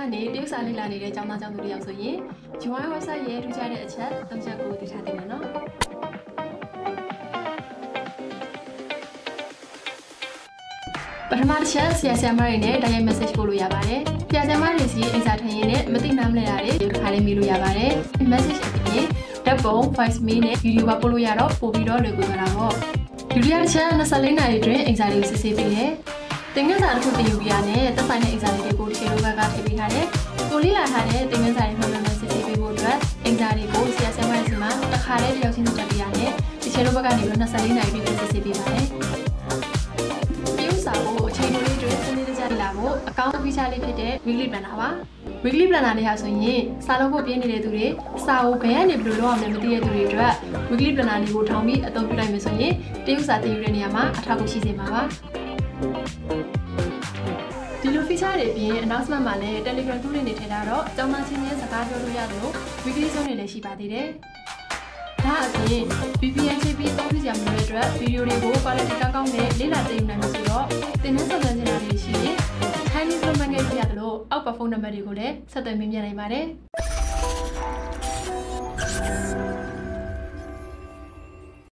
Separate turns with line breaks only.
ကနေတရုတ်စာလေ့လာနေတဲ့ကျောင်းသားကျောင်းသူတွေရောက်ဆိုရင် UI website ရဲ့ထူးခြားတဲ့အချက်၃ချက်ကိုသိထားသင့်တယ်နော်ပထမတစ်ချက်ဆရာဆရာမတွေနဲ့တိုက်ရိုက် message ပို့လို့ရပါတယ်ဆရာဆရာမတွေစီအင်စာထင်ရင်းနဲ့မသိနားမလဲတာတွေတစ်ခါလေးမေးလို့ရပါတယ် message အပြင်ဓာတ်ပုံ voice mail နဲ့ video ပါပို့လို့ရတော့ပို့ပြီးတော့လွယ်ကူသွားတာပေါ့ဒုတိယတစ်ချက်24နာရီအတွင်းအင်စာတွေကိုစစ်ဆေးပေးတယ်တင်ငန်းစာတစ်ခုတင်ယူပြရနဲ့သက်ဆိုင်တဲ့အင်စာတွေကိုတကယ်လို့ဘက်ကထည့်ပေးထားတယ်ကိုလေးလာထားတဲ့တင်ငန်းစာတွေမှန်မှန်စစ်ဆေးပေးဖို့အတွက်အင်စာတွေကိုဆရာဆရာမတွေစီမှာတစ်ခါလေးတယောက်ချင်းတက်ပြရနဲ့တကယ်လို့ဘက်ကနေပြီး24နာရီပြည့်စစ်ဆေးပေးပါတယ်စာကိုအချိန်တိုလေးတွေစနစ်တကျလာဖို့အကောင့် feature လေးဖြစ်တဲ့ weekly planner ပါ weekly planner လေးဟာဆိုရင်စာလုံးဖို့ပြင်းနေတဲ့သူတွေစာကိုဘယ်ကနေဘယ်လိုလုပ်အောင်လဲမသိတဲ့သူတွေအတွက် weekly planner လေးကိုထောင်ပြီးအသုံးပြုလိုက်မယ်ဆိုရင်တရုပ်စာသင်ယူတဲ့နေရာမှာအထောက်အကူရှိစေမှာပါဒီလို feature တွေအပြင် announcement မှာလည်း Telegram group တွေနေထည့်ထားတော့ကျောင်းသားချင်းချင်းစကားပြောလို့ရတယ်လို့ weekly zone တွေလည်းရှိပါသေးတယ်ဒါအပြင် VPN ချိတ်ပြီးသုံးပြကြမှုတွေအတွက်ဗီဒီယိုတွေကို quality ကောင်းနဲ့လေ့လာသိယူနိုင်လို့ဆိုတော့သင်တန်းဆောင်စမ်းနေတာတွေရှိရင် Chinese လိုမှတ်ခဲ့ပြရတယ်လို့အောက်ပါဖုန်းနံပါတ်တွေကိုလည်းဆက်သွယ်မြင်နိုင်ပါတယ်